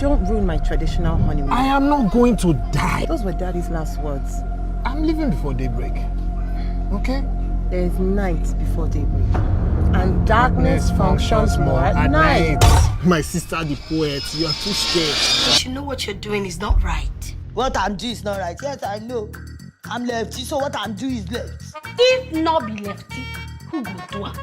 Don't ruin my traditional honeymoon. I am not going to die. Those were Daddy's last words. I'm leaving before daybreak. Okay? There is night before daybreak. And darkness functions more at night. My sister, the poet, you are too scared. But you know what you're doing is not right. What I'm doing is not right. Yes, I know. I'm lefty, so what I'm doing is left. If not be lefty, who go do it?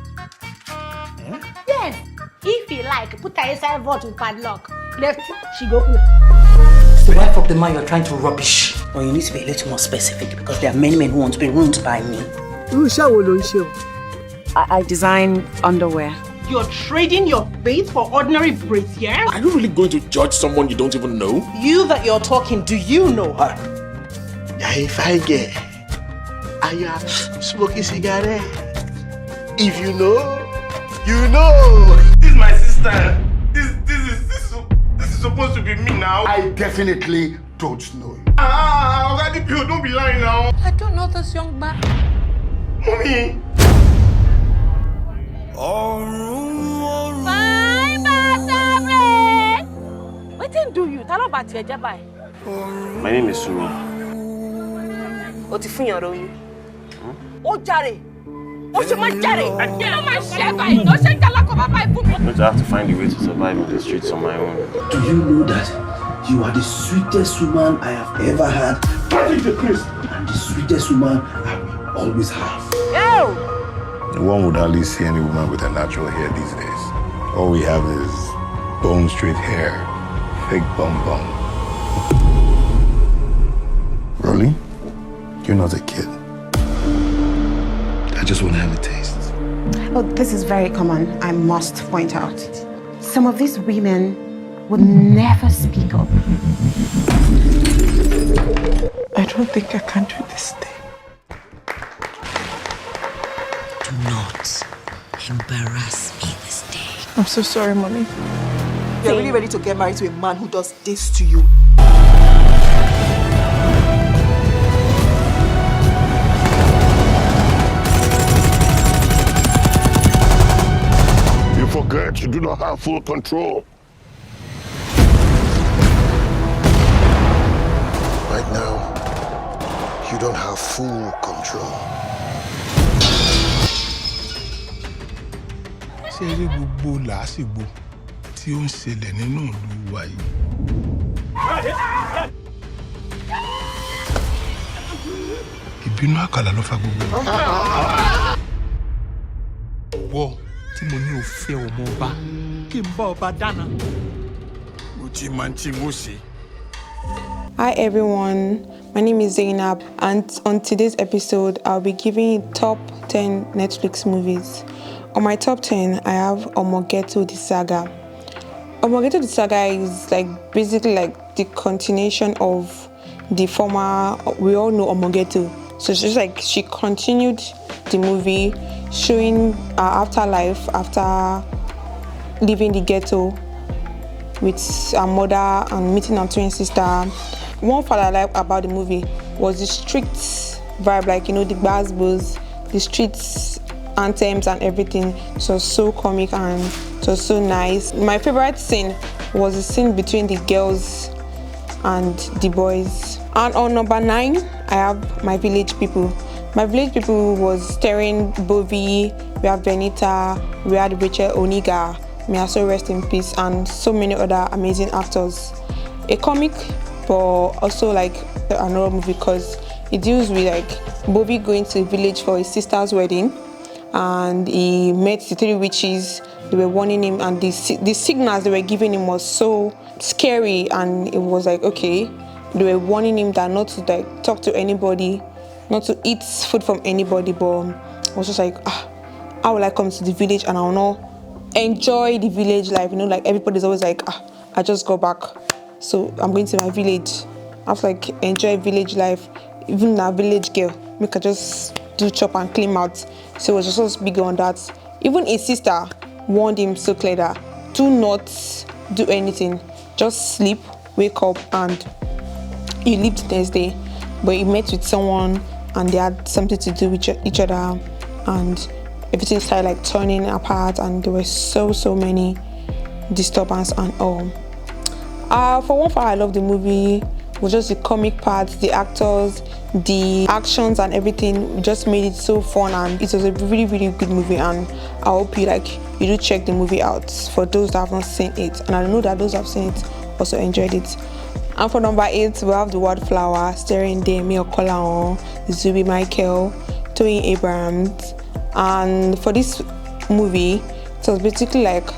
Yes. If you like, put her inside vote with padlock. Lefty, she go play. The wife of the man you're trying to rubbish. Or you need to be a little more specific because there are many men who want to be ruined by me. I design underwear. You're trading your faith for ordinary brazier? Are you really going to judge someone you don't even know? You that you're talking, do you know her? Yeah, if I get, I am smoking cigarette. If you know, you know. This is my sister. This is supposed to be me now. I definitely don't know you. Already people don't be lying now. I don't know this young man. Mommy. Bye, Bata. What did do you? Tell about your job. My name is Sumi. What if you are you? Oh, Jerry. What's your man, Jerry? I don't mind sharing. No, shake the lock of my I'm going to have to find a way to survive in the streets on my own. Do you know that you are the sweetest woman I have ever had? Patrick the Christ. And the sweetest woman I will always have. Yo! One would hardly see any woman with a natural hair these days. All we have is bone straight hair, fake bum bum. Rolly, you're not a kid. I just want to have a taste. Oh, this is very common, I must point out. Some of these women would never speak up. I don't think I can do this thing. Do not embarrass me this day. I'm so sorry, Mommy. You're really ready to get married to a man who does this to you. You forget you do not have full control. Right now, you don't have full control. Ṣé rí gbogbo làásìgbò tí ó ń ṣẹlẹ̀ nínú ìlú wa yìí? Ìbínú àkàlà ló fa gbogbo. Wọ́ tí mo ní o fẹ́ ọmọ ọba kí n bá ọba dáná. Mo ti máa ń tí mo ṣe. Hi everyone, my name is Zainab, and on today's episode, I'll be giving you top 10 Netflix movies. On my top 10, I have Omogeto the Saga. Omogeto the Saga is basically the continuation of the former, we all know Omogeto. So it's just she continued the movie, showing her afterlife after leaving the ghetto with her mother and meeting her twin sister. One part I like about the movie was the strict vibe, the bass, the streets anthems and everything. It was so comic and it was so nice. My favorite scene was the scene between the girls and the boys. And on number 9, I have My Village People. My Village People was starring Bovi, we have Benita, we had Rachel Oniga, may I so rest in peace, and so many other amazing actors. A comic, but also another movie because it deals with Bovi going to the village for his sister's wedding, and he met the 3 witches. They were warning him, and the signals they were giving him was so scary, and it was okay, they were warning him that not to talk to anybody, not to eat food from anybody, but I was just how will I come to the village and I will not enjoy the village life, everybody's always I just go back, so I'm going to my village. I have to enjoy village life, even a village girl, make her just do chop and clean out. So it was just big on that. Even his sister warned him so clear that do not do anything, just sleep, wake up, and he lived the next day. But he met with someone and they had something to do with each other, and everything started turning apart, and there were so many disturbance and all. For one part, I love the movie. It was just the comic parts, the actors, the actions and everything just made it so fun, and it was a really, really good movie. And I hope you do check the movie out for those that have not seen it. And I know that those that have seen it also enjoyed it. And for number 8, we have The Wildflower, starring Demi Okola, Zubi Michael, Toyin Abrams. And for this movie, it was basically like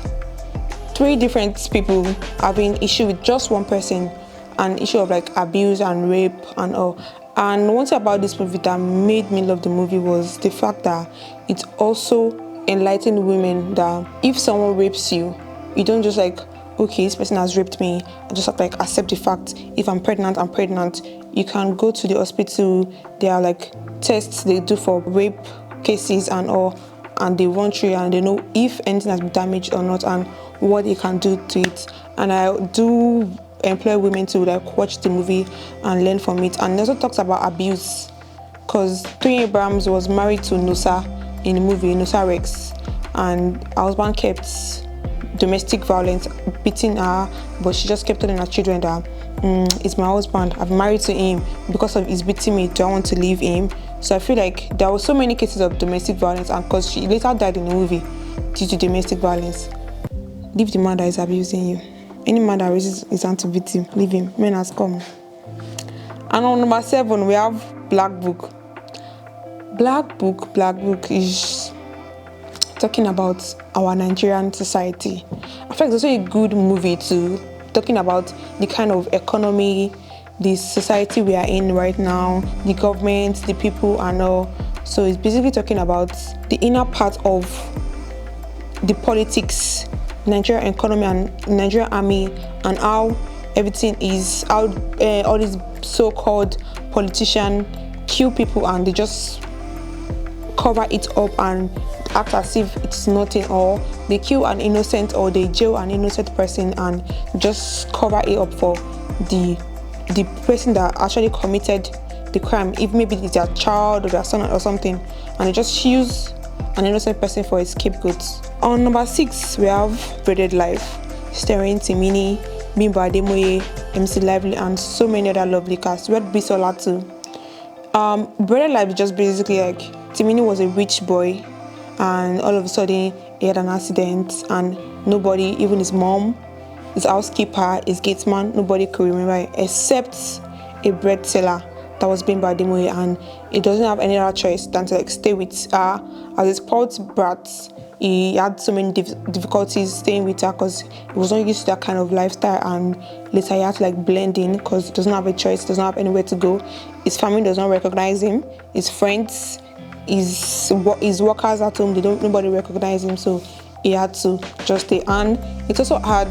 3 different people having issue with just one person, an issue of like abuse and rape and all. And one thing about this movie that made me love the movie was the fact that it also enlightened women that if someone rapes you, you don't just like, okay, this person has raped me, I just have to like accept the fact. If I'm pregnant, I'm pregnant. You can go to the hospital. There are like tests they do for rape cases and all, and they run through and they know if anything has been damaged or not and what they can do to it. And I do employ women to like watch the movie and learn from it. And it also talks about abuse, because Toyin Abrams was married to Nusa in the movie, Nusa Rex, and her husband kept domestic violence, beating her, but she just kept telling her children that it's my husband, I've married to him, because of his beating me, do I want to leave him? So I feel like there were so many cases of domestic violence, and because she later died in the movie due to domestic violence. Leave the man that is abusing you. Any man that raises his hand to beat him, leave him. Men has come. And on number 7, we have Black Book. Black Book is talking about our Nigerian society. I feel like it's also a good movie too, talking about the kind of economy, the society we are in right now, the government, the people and all. So it's basically talking about the inner part of the politics, Nigerian economy and Nigerian army, and how everything is, how all these so-called politicians kill people and they just cover it up and act as if it's nothing, or they kill an innocent or they jail an innocent person and just cover it up for the person that actually committed the crime, if maybe it's their child or their son or something, and they just use an innocent person for a scapegoat. On number 6, we have Braided Life, starring Timini, Bimbo Ademoye, MC Lively, and so many other lovely cast. We had Bisola too. Braided Life is just basically like Timini was a rich boy, and all of a sudden he had an accident, and nobody, even his mom, his housekeeper, his gateman, nobody could remember it except a bread seller that was Bimbo Ademoye, and he doesn't have any other choice than to like stay with her as a spoiled brat. He had so many difficulties staying with her because he was not used to that kind of lifestyle, and later he had to like blend in because he doesn't have a choice, doesn't have anywhere to go. His family does not recognize him, his friends, his workers at home, nobody recognize him, so he had to just stay. And it also had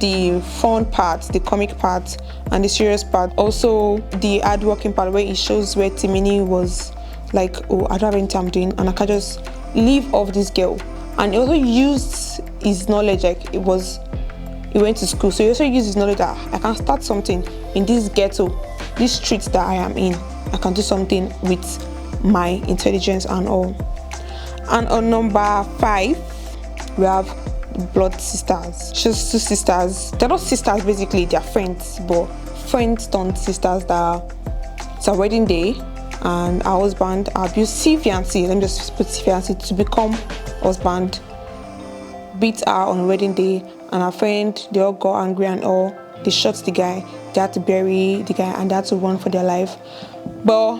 the fun part, the comic part, and the serious part. Also the hard-working part where it shows where Timini was like, oh, I don't have anything I'm doing and I can just live off this girl. And he also used his knowledge, like he went to school, so he also used his knowledge that I can start something in this ghetto, this street that I am in. I can do something with my intelligence and all. And on number 5, we have Blood Sisters. She's 2 sisters. They're not sisters basically, they're friends, but friends turned sisters. It's a wedding day, and her husband, her abusive fiancé, let me just put fiancé to become husband, beat her on wedding day, and her friend, they all got angry and all. They shot the guy, they had to bury the guy, and they had to run for their life. But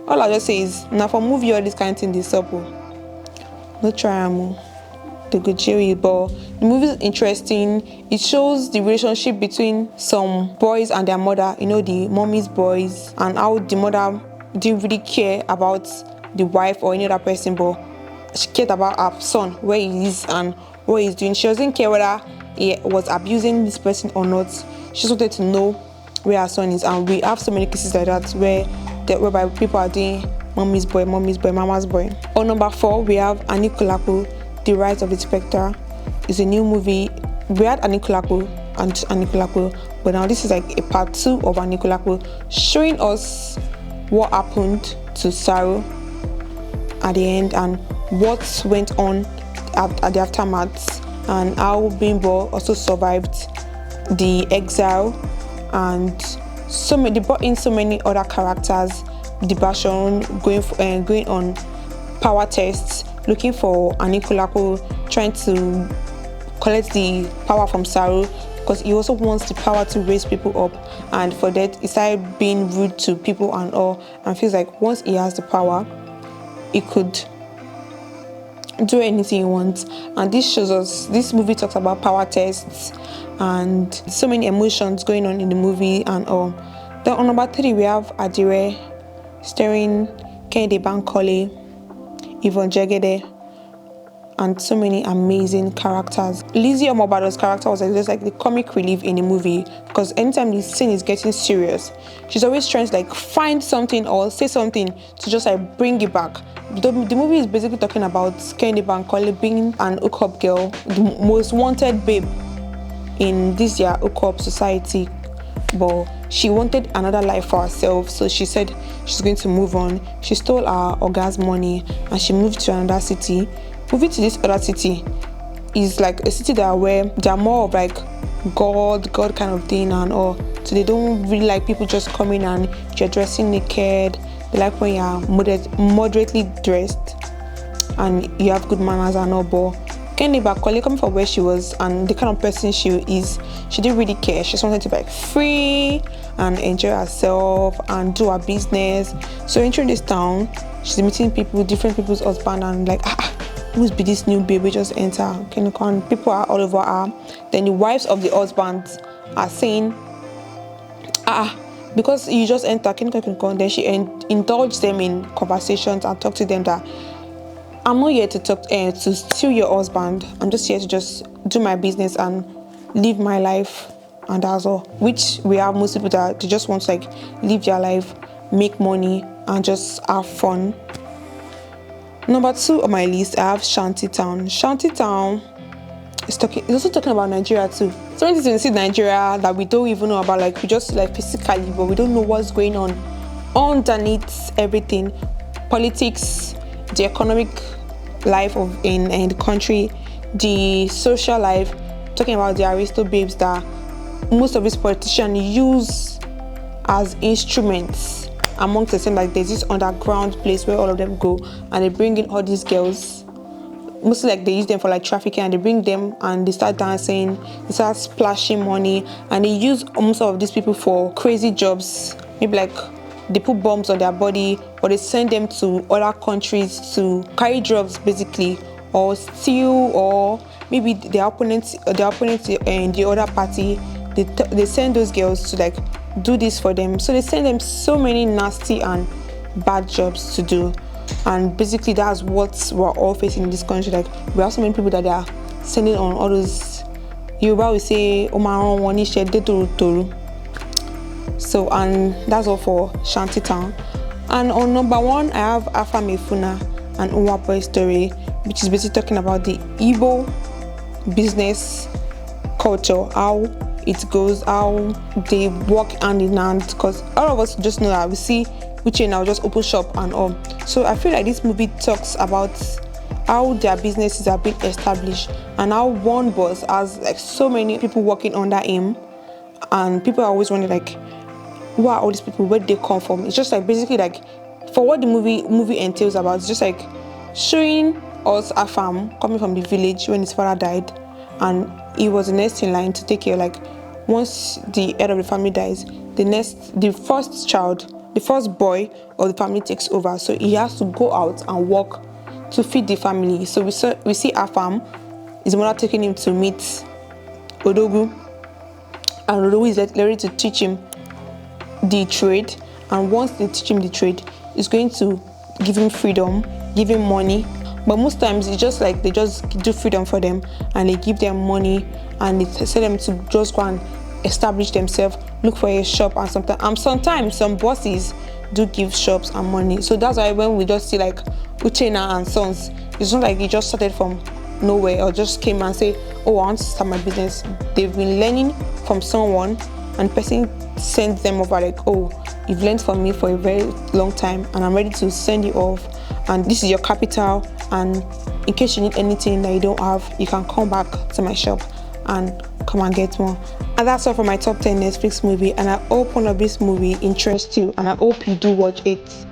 all I just say is, now for movie all this kind of thing this up, no try they go jail you. But the movie is interesting. It shows the relationship between some boys and their mother, you know, the mommy's boys, and how the mother didn't really care about the wife or any other person, but she cared about her son, where he is and what he's doing. She doesn't care whether he was abusing this person or not. She just wanted to know where her son is. And we have so many cases like that whereby people are doing mommy's boy, mama's boy. On number 4, we have Anikulapo, The Rise of the Spectre. It's a new movie. We had Anikulapo and Anikulapo, but now this is like a part 2 of Anikulapo, showing us what happened to Saru at the end and what went on at the aftermath, and how Bimbo also survived the exile, and they brought in so many other characters. The Bashon going on power tests, looking for Anikulako, trying to collect the power from Saru, because he also wants the power to raise people up, and for that he started being rude to people and all, and feels like once he has the power, he could do anything he wants. And this movie talks about power tests and so many emotions going on in the movie and all. Then on number 3 we have Adire, starring Kehinde Bankole, Yvonne Jegede, and so many amazing characters. Lizzie Omobado's character was just like the comic relief in the movie, because anytime the scene is getting serious, she's always trying to like find something or say something to just like bring it back. The movie is basically talking about Kehinde Bankole being an hookup girl, the most wanted babe in this year hookup society, but she wanted another life for herself, so she said she's going to move on. She stole her oga's money and she moved to another city. Moving to this other city is like a city where they're more of like God kind of thing and all. So they don't really like people just coming and you're dressing naked. They like when you're moderately dressed and you have good manners and all. But Kehinde Bankole, coming from where she was and the kind of person she is, she didn't really care. She just wanted to be like free and enjoy herself and do her business. So entering this town, she's meeting people, different people's husband, and like who's be this new baby just enter? People are all over her. Then the wives of the husbands are saying, because you just enter, then she indulged them in conversations and talk to them that I'm not here to talk to steal your husband. I'm just here to just do my business and live my life, and that's all. Which we have most people that they just want to like live their life, make money, and just have fun. Number 2 on my list, I have Shanty Town. Shanty Town is also talking about Nigeria too. So many things we see in Nigeria that we don't even know about, like we just like physically, but we don't know what's going on underneath everything. Politics, the economic life in the country, the social life, talking about the aristo babes that most of these politicians use as instruments amongst the same. Like there's this underground place where all of them go and they bring in all these girls, mostly like they use them for like trafficking, and they bring them and they start dancing, they start splashing money, and they use most of these people for crazy jobs. Maybe like they put bombs on their body, or they send them to other countries to carry drugs basically, or steal, or maybe the opponents in the other party, they send those girls to like do this for them. So they send them so many nasty and bad jobs to do, and basically that's what we're all facing in this country. Like we have so many people that they are sending on all those, Yoruba will say Omaron Wanishe Toru. So, and that's all for Shanty Town. And on number 1 I have Afa Mefuna and Uwapoe story, which is basically talking about the Igbo business culture, how it goes, how they work hand in hand, because all of us just know that we see Uche now just open shop and all. So I feel like this movie talks about how their businesses are being established and how one boss has like so many people working under him, and people are always wondering like, who are all these people, where they come from? It's just like basically like for what the movie entails about, it's just like showing us a farm coming from the village when his father died, and he was the next in line to take care. Like once the head of the family dies, the first boy of the family takes over, so he has to go out and work to feed the family. So we see Afam, his mother taking him to meet Odogu, and Odogu is ready to teach him the trade, and once they teach him the trade, it's going to give him freedom, give him money. But most times it's just like they just do freedom for them and they give them money and they tell them to just go and establish themselves, look for a shop, and sometimes some bosses do give shops and money. So that's why when we just see like Uchenna and Sons, it's not like he just started from nowhere or just came and say, oh, I want to start my business. They've been learning from someone, and person sends them over like, oh, you've learned from me for a very long time and I'm ready to send you off, and this is your capital, and in case you need anything that you don't have, you can come back to my shop and come and get more. And that's all for my top 10 Netflix movie, and I hope one of this movie interests you, and I hope you do watch it.